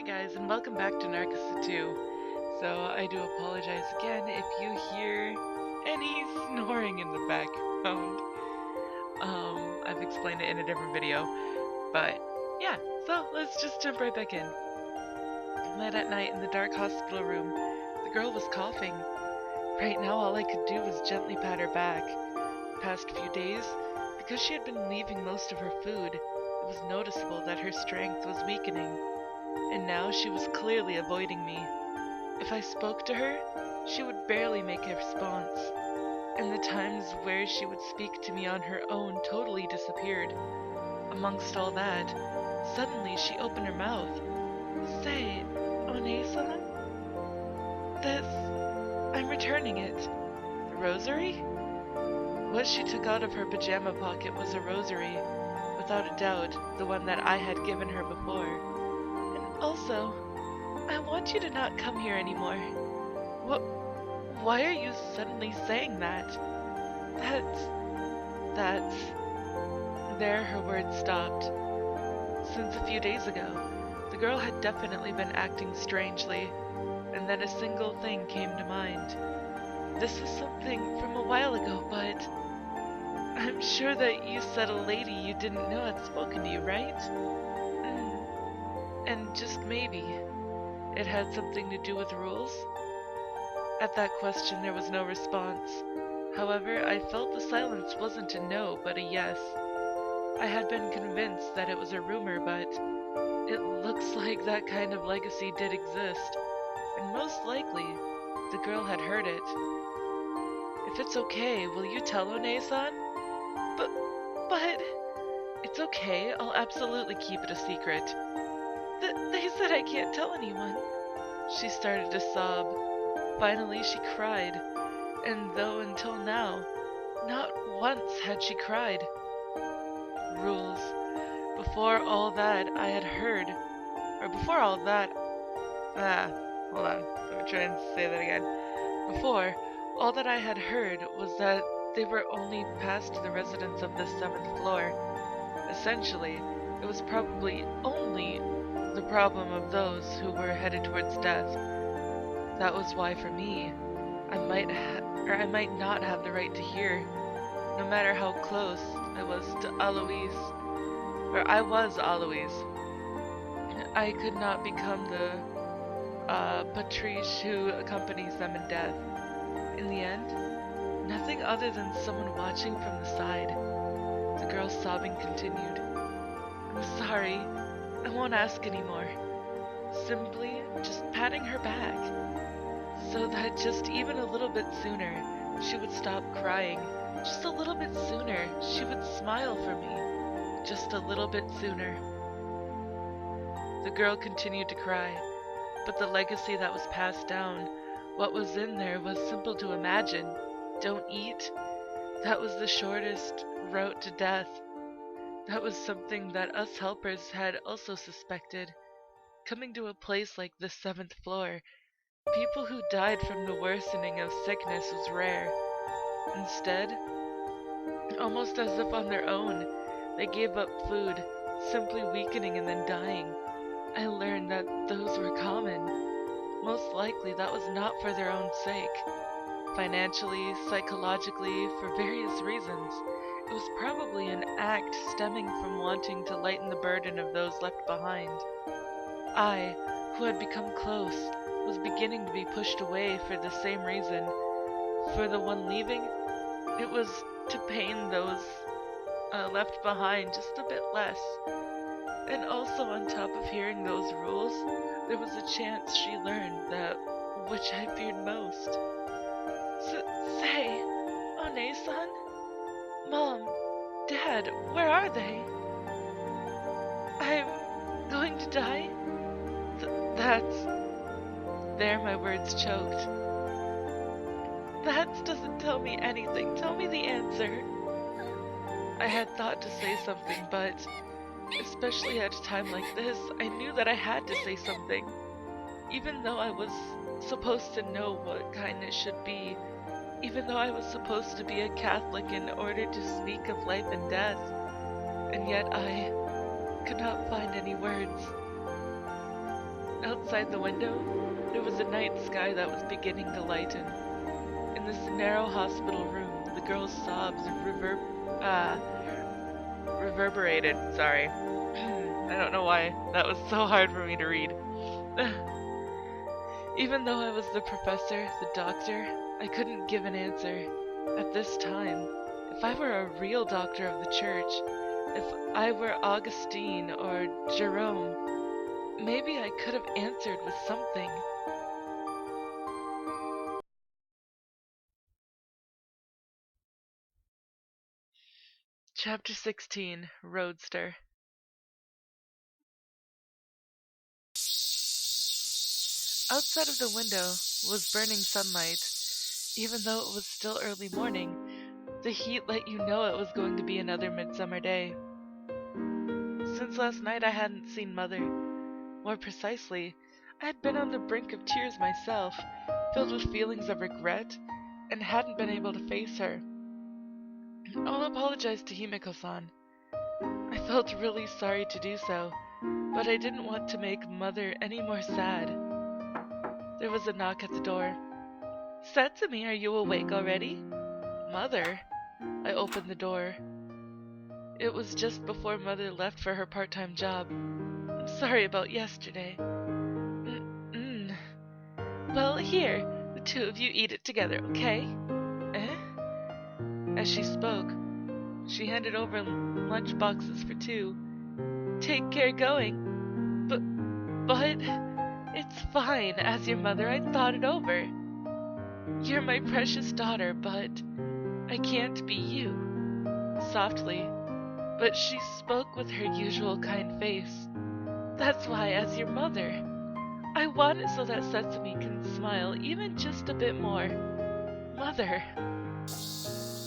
Hey guys, and welcome back to Narcissu. So I do apologize again if you hear any snoring in the background. I've explained it in a different video, but yeah, so let's just jump right back in. Late at night in the dark hospital room, the girl was coughing. Right now all I could do was gently pat her back. The past few days, because she had been leaving most of her food, it was noticeable that her strength was weakening. And now she was clearly avoiding me. If I spoke to her, she would barely make a response, and the times where she would speak to me on her own totally disappeared. Amongst all that, suddenly she opened her mouth. Say, One-san? This... I'm returning it. The rosary? What she took out of her pajama pocket was a rosary, without a doubt the one that I had given her before. Also, I want you to not come here anymore. Why are you suddenly saying that? That's... There her words stopped. Since a few days ago, the girl had definitely been acting strangely, and then a single thing came to mind. This was something from a while ago, but... I'm sure that you said a lady you didn't know had spoken to you, right? And just maybe, it had something to do with rules? At that question there was no response. However, I felt the silence wasn't a no, but a yes. I had been convinced that it was a rumor, but it looks like that kind of legacy did exist, and most likely, the girl had heard it. If it's okay, will you tell One-san? But... It's okay, I'll absolutely keep it a secret. They said I can't tell anyone. She started to sob. Finally she cried, and though until now, not once had she cried. Rules. Before all that I had heard, hold on, let me try and say that again. Before, all that I had heard was that they were only past the residents of the 7th floor. Essentially, it was probably only the problem of those who were headed towards death. That was why for me, I might not have the right to hear, no matter how close I was to Alois, or I was Alois. I could not become the patrice who accompanies them in death. In the end, nothing other than someone watching from the side. The girl's sobbing continued. I'm sorry, I won't ask anymore. Simply just patting her back, so that just even a little bit sooner she would stop crying. Just a little bit sooner she would smile for me. Just a little bit sooner. The girl continued to cry, but the legacy that was passed down, what was in there was simple to imagine. Don't eat. That was the shortest route to death. That was something that us helpers had also suspected. Coming to a place like the 7th floor, people who died from the worsening of sickness was rare. Instead, almost as if on their own, they gave up food, simply weakening and then dying. I learned that those were common. Most likely that was not for their own sake. Financially, psychologically, for various reasons. It was probably an act stemming from wanting to lighten the burden of those left behind. I, who had become close, was beginning to be pushed away for the same reason. For the one leaving, it was to pain those left behind just a bit less. And also on top of hearing those rules, there was a chance she learned that which I feared most. Say, One-san? Mom, Dad, where are they? I'm going to die? There my words choked. That doesn't tell me anything. Tell me the answer. I had thought to say something, but especially at a time like this, I knew that I had to say something. Even though I was supposed to know what kindness should be, even though I was supposed to be a Catholic in order to speak of life and death, and yet I could not find any words. Outside the window, there was a night sky that was beginning to lighten. In this narrow hospital room, the girl's sobs reverberated. Sorry. I don't know why that was so hard for me to read. Even though I was the professor, the doctor, I couldn't give an answer. At this time, if I were a real doctor of the church, if I were Augustine or Jerome, maybe I could have answered with something. Chapter 16, Roadster. Outside of the window was burning sunlight. Even though it was still early morning, the heat let you know it was going to be another midsummer day. Since last night I hadn't seen Mother. More precisely, I had been on the brink of tears myself, filled with feelings of regret, and hadn't been able to face her. I'll apologize to Himeko-san. I felt really sorry to do so, but I didn't want to make Mother any more sad. There was a knock at the door. Satsumi, are you awake already? Mother? I opened the door. It was just before Mother left for her part-time job. I'm sorry about yesterday. Well, here, the two of you eat it together, okay? Eh? As she spoke, she handed over lunch boxes for two. Take care going. But, it's fine. As your mother, I thought it over. You're my precious daughter, but I can't be you. Softly, but she spoke with her usual kind face. That's why, as your mother, I want it so that Sesame can smile even just a bit more. Mother.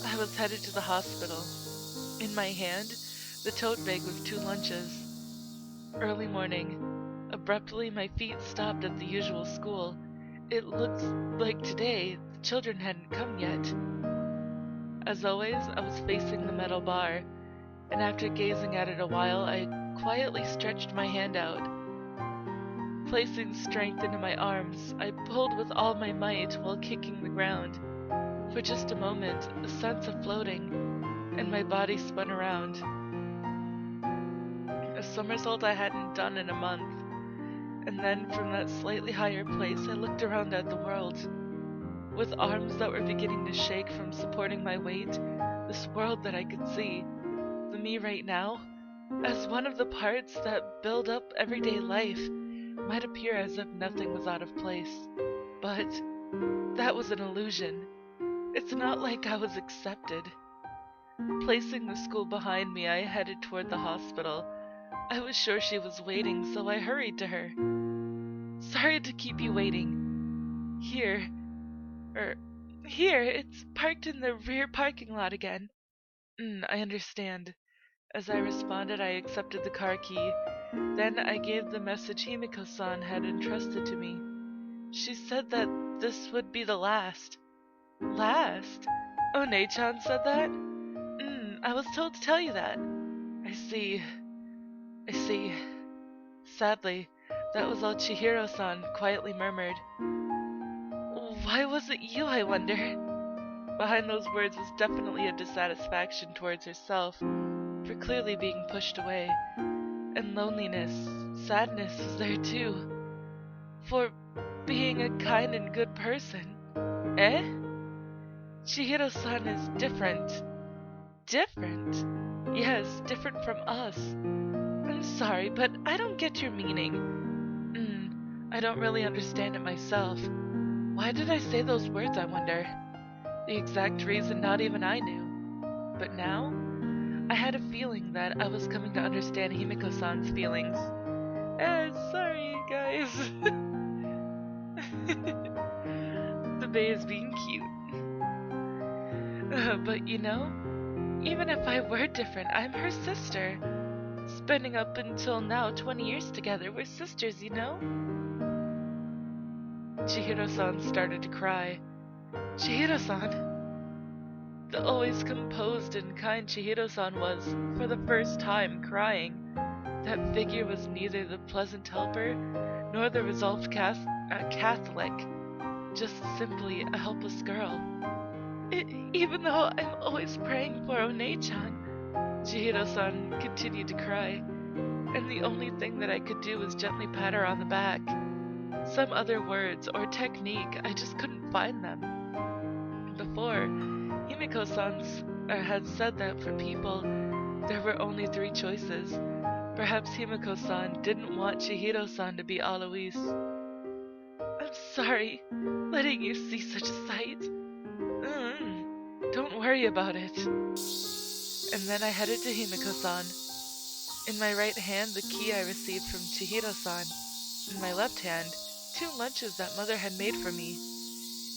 I was headed to the hospital. In my hand, the tote bag with two lunches. Early morning. Abruptly, my feet stopped at the usual school. It looked like today the children hadn't come yet. As always, I was facing the metal bar, and after gazing at it a while, I quietly stretched my hand out. Placing strength into my arms, I pulled with all my might while kicking the ground. For just a moment, a sense of floating, and my body spun around. A somersault I hadn't done in a month. And then, from that slightly higher place, I looked around at the world. With arms that were beginning to shake from supporting my weight, this world that I could see, the me right now, as one of the parts that build up everyday life, might appear as if nothing was out of place. But that was an illusion. It's not like I was accepted. Placing the school behind me, I headed toward the hospital. I was sure she was waiting, so I hurried to her. Sorry to keep you waiting. Here, it's parked in the rear parking lot again. I understand. As I responded, I accepted the car key. Then I gave the message Himeko-san had entrusted to me. She said that this would be the last. Last? One-chan said that? I was told to tell you that. I see. Sadly, that was all Chihiro-san quietly murmured. Why was it you, I wonder? Behind those words was definitely a dissatisfaction towards herself for clearly being pushed away. And loneliness, sadness was there too. For being a kind and good person. Eh? Chihiro-san is different. Different? Yes, different from us. I'm sorry, but I don't get your meaning. I don't really understand it myself. Why did I say those words, I wonder? The exact reason not even I knew. But now, I had a feeling that I was coming to understand Himeko-san's feelings. Sorry, guys. The bay is being cute. But you know, even if I were different, I'm her sister. Spending up until now 20 years together, we're sisters, you know? Chihiro-san started to cry. Chihiro-san? The always composed and kind Chihiro-san was, for the first time, crying. That figure was neither the pleasant helper nor the resolved Catholic, just simply a helpless girl. Even though I'm always praying for One-chan, Chihiro-san continued to cry, and the only thing that I could do was gently pat her on the back. Some other words or technique, I just couldn't find them. Before, Himeko-san had said that for people, there were only 3 choices. Perhaps Himeko-san didn't want Chihiro-san to be Alois. I'm sorry, letting you see such a sight. Don't worry about it. And then I headed to Himeko-san. In my right hand, the key I received from Chihiro-san. In my left hand, 2 lunches that Mother had made for me.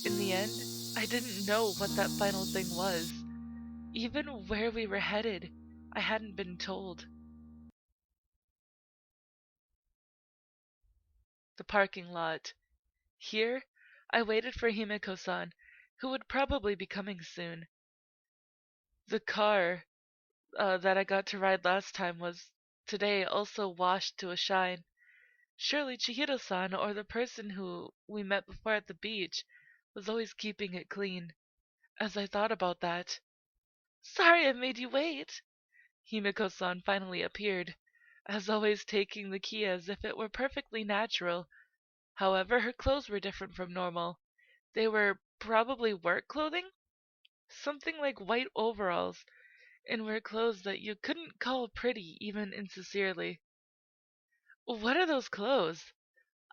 In the end, I didn't know what that final thing was. Even where we were headed, I hadn't been told. The parking lot. Here, I waited for Himeko-san, who would probably be coming soon. The car that I got to ride last time was today also washed to a shine. Surely Chihiro-san, or the person who we met before at the beach, was always keeping it clean. As I thought about that, sorry I made you wait. Himeko-san finally appeared, as always taking the key as if it were perfectly natural. However, her clothes were different from normal. They were probably work clothing? Something like white overalls, and were clothes that you couldn't call pretty even insincerely. What are those clothes?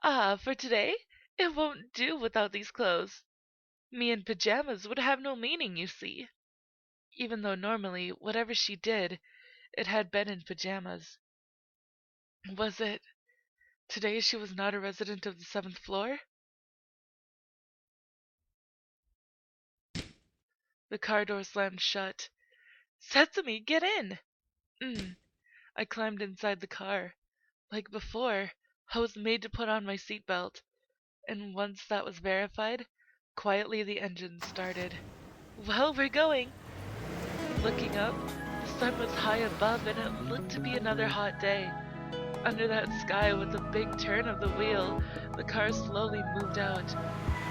Ah, for today? It won't do without these clothes. Me in pajamas would have no meaning, you see. Even though normally, whatever she did, it had been in pajamas. Was it today she was not a resident of the 7th floor? The car door slammed shut. Setsumi, get in! I climbed inside the car. Like before, I was made to put on my seatbelt, and once that was verified, quietly the engine started. Well, we're going! Looking up, the sun was high above and it looked to be another hot day. Under that sky with a big turn of the wheel, the car slowly moved out.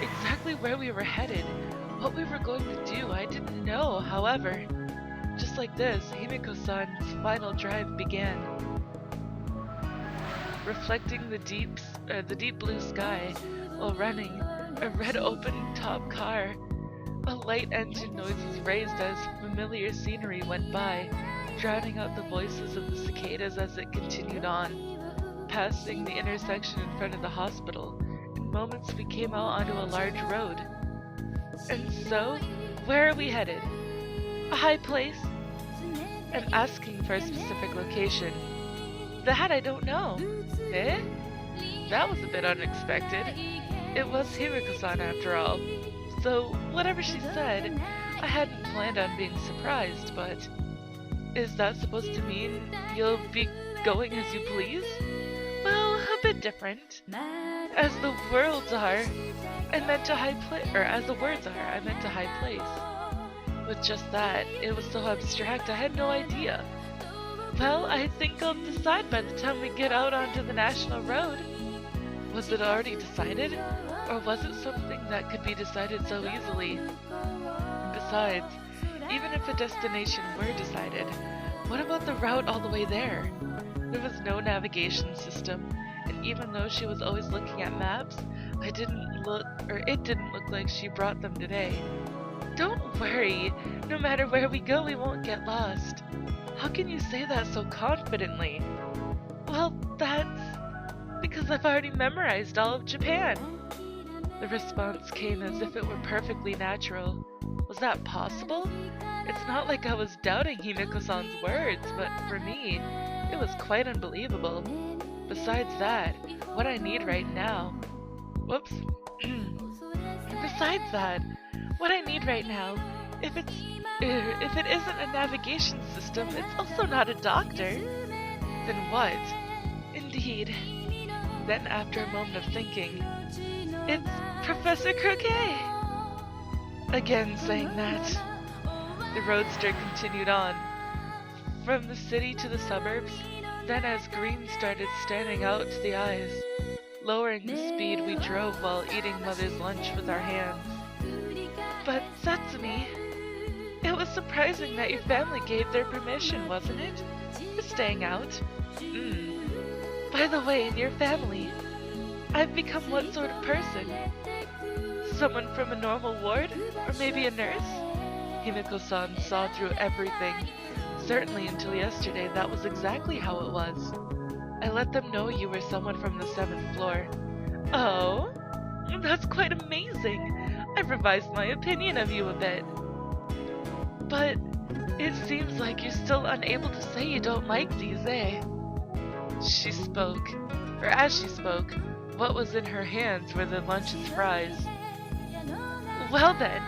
Exactly where we were headed, what we were going to do, I didn't know, however. Just like this, Himeko-san's final drive began. Reflecting the deep blue sky while running a red open-top car. A light engine noise was raised as familiar scenery went by, drowning out the voices of the cicadas as it continued on. Passing the intersection in front of the hospital, in moments we came out onto a large road. And so, where are we headed? A high place? I'm asking for a specific location. That I don't know. Eh? That was a bit unexpected. It was Himeko-san after all. So, whatever she said, I hadn't planned on being surprised, but is that supposed to mean you'll be going as you please? Well, a bit different. As the words are, I meant a high place, or as the words are, I meant a high place. With just that, it was so abstract, I had no idea. Well, I think I'll decide by the time we get out onto the national road. Was it already decided? Or was it something that could be decided so easily? Besides, even if a destination were decided, what about the route all the way there? There was no navigation system, and even though she was always looking at maps, it didn't look like she brought them today. Don't worry, no matter where we go, we won't get lost. How can you say that so confidently? Well, that's because I've already memorized all of Japan. The response came as if it were perfectly natural. Was that possible? It's not like I was doubting Himeko-san's words, but for me, it was quite unbelievable. Besides that, what I need right now... Whoops. Besides that, what I need right now, if it isn't a navigation system, it's also not a doctor. Then what? Indeed. Then after a moment of thinking, it's Professor Croquet! Again saying that. The Roadster continued on. From the city to the suburbs, Then as green started standing out to the eyes, lowering the speed we drove while eating Mother's lunch with our hands. But Satsumi, it was surprising that your family gave their permission, wasn't it? For staying out. By the way, in your family, I've become what sort of person? Someone from a normal ward? Or maybe a nurse? Himeko-san saw through everything. Certainly until yesterday, that was exactly how it was. I let them know you were someone from the 7th floor. Oh, that's quite amazing. I've revised my opinion of you a bit. But it seems like you're still unable to say you don't like these, eh? As she spoke, what was in her hands were the lunch's fries. Well then,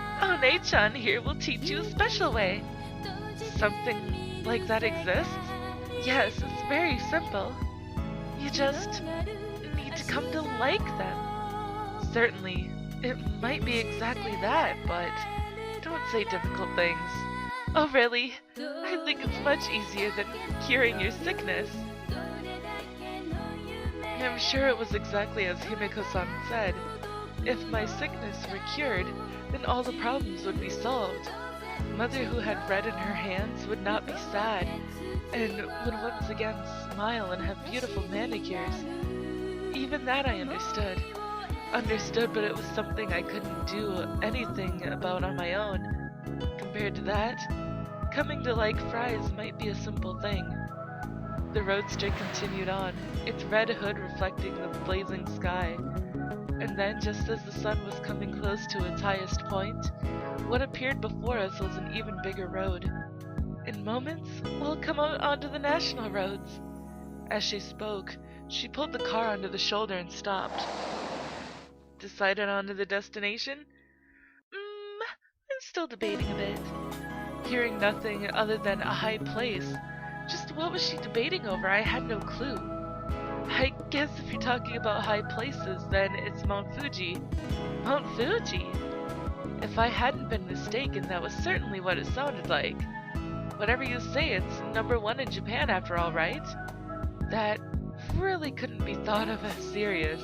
One-chan here will teach you a special way. Something like that exists? Yes, it's very simple. You just need to come to like them. Certainly, it might be exactly that, but don't say difficult things. Oh really? I think it's much easier than curing your sickness. I'm sure it was exactly as Himeko-san said. If my sickness were cured, then all the problems would be solved. Mother who had red in her hands would not be sad, and would once again smile and have beautiful manicures. Even that I understood. But it was something I couldn't do anything about on my own. Compared to that, coming to like fries might be a simple thing. The Roadster continued on, its red hood reflecting the blazing sky. And then, just as the sun was coming close to its highest point, what appeared before us was an even bigger road. In moments, we'll come out onto the national roads. As she spoke, she pulled the car onto the shoulder and stopped. Decided on to the destination? I'm still debating a bit. Hearing nothing other than a high place. Just what was she debating over? I had no clue. I guess if you're talking about high places, then it's Mount Fuji. Mount Fuji? If I hadn't been mistaken, that was certainly what it sounded like. Whatever you say, it's #1 in Japan after all, right? That really couldn't be thought of as serious.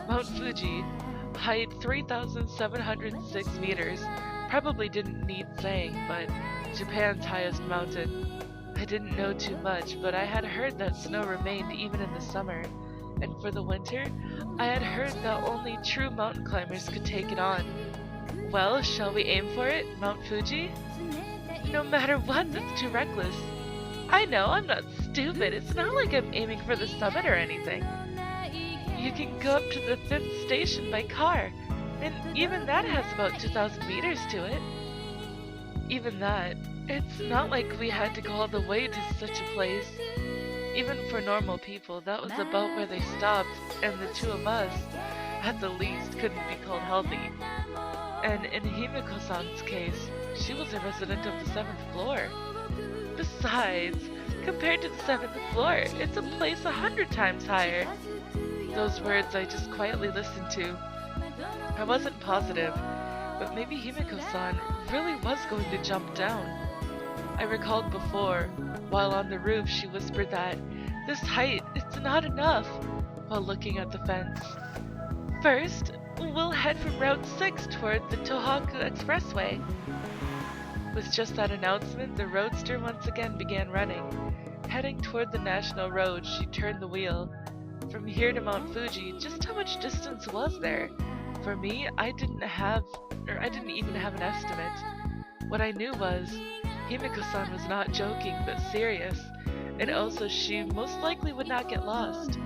Mount Fuji, height 3,706 meters, probably didn't need saying, but Japan's highest mountain. I didn't know too much, but I had heard that snow remained even in the summer, and for the winter, I had heard that only true mountain climbers could take it on. Well, shall we aim for it, Mount Fuji? No matter what, that's too reckless. I know, I'm not stupid. It's not like I'm aiming for the summit or anything. You can go up to the 5th station by car, and even that has about 2,000 meters to it. Even that, it's not like we had to go all the way to such a place. Even for normal people, that was about where they stopped, and the two of us, at the least, couldn't be called healthy. And in Himeko-san's case, she was a resident of the 7th floor. Besides, compared to the 7th floor, it's a place 100 times higher. Those words I just quietly listened to. I wasn't positive, but maybe Himeko-san really was going to jump down. I recalled before, while on the roof, she whispered that, "This height, it's not enough," while looking at the fence. First, we'll head from Route 6 toward the Tohoku Expressway. With just that announcement, the Roadster once again began running. Heading toward the national road, she turned the wheel. From here to Mount Fuji, just how much distance was there? For me, I didn't even have an estimate. What I knew was, Himeko-san was not joking, but serious, and also she most likely would not get lost.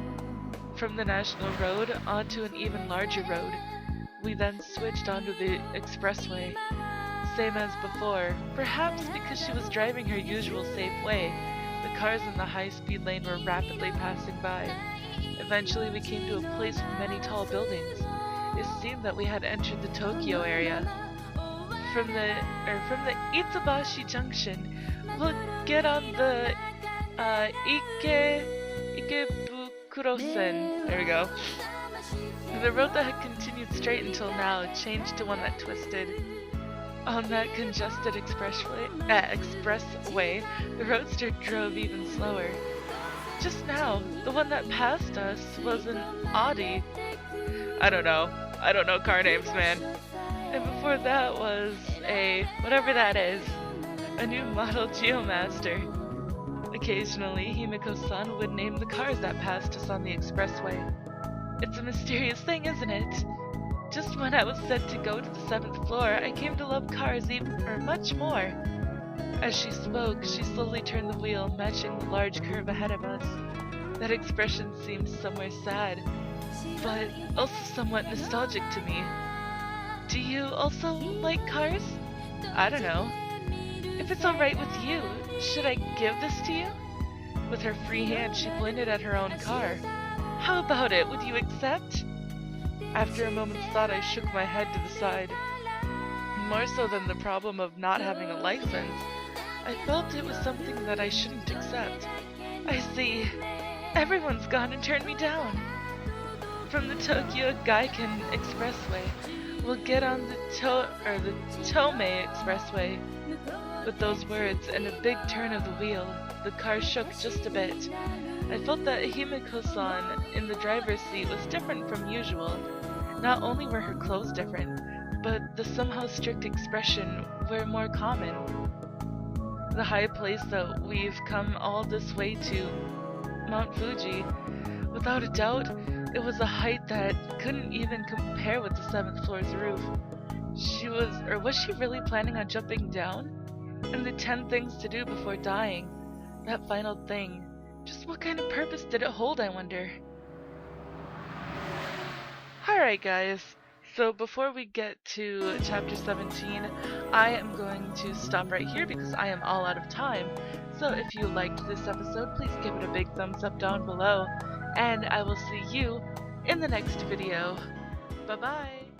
From the national road onto an even larger road, we then switched onto the expressway. Same as before, perhaps because she was driving her usual safe way, the cars in the high-speed lane were rapidly passing by. Eventually we came to a place with many tall buildings. It seemed that we had entered the Tokyo area. From the Itsubashi Junction, we'll get on the Ikebukuro-sen. There we go. The road that had continued straight until now changed to one that twisted. On that congested expressway, the Roadster drove even slower. Just now, the one that passed us was an Audi. I don't know. I don't know car names, man. And before that was a, whatever that is, a new model Geomaster. Occasionally, Himeko-san would name the cars that passed us on the expressway. It's a mysterious thing, isn't it? Just when I was set to go to the 7th floor, I came to love cars much more. As she spoke, she slowly turned the wheel, matching the large curve ahead of us. That expression seemed somewhere sad, but also somewhat nostalgic to me. Do you also like cars? I don't know. If it's alright with you, should I give this to you? With her free hand, she pointed at her own car. How about it? Would you accept? After a moment's thought, I shook my head to the side. More so than the problem of not having a license, I felt it was something that I shouldn't accept. I see. Everyone's gone and turned me down. From the Tokyo Gaiken Expressway, we'll get on the Tomei Expressway. With those words and a big turn of the wheel, the car shook just a bit. I felt that Himeko-san in the driver's seat was different from usual. Not only were her clothes different, but the somehow strict expression were more common. The high place that we've come all this way to, Mount Fuji, without a doubt, it was a height that couldn't even compare with the 7th floor's roof. Was she really planning on jumping down? And the 10 things to do before dying, that final thing, just what kind of purpose did it hold, I wonder? Alright guys, so before we get to chapter 17, I am going to stop right here because I am all out of time. So if you liked this episode, please give it a big thumbs up down below, and I will see you in the next video. Bye bye!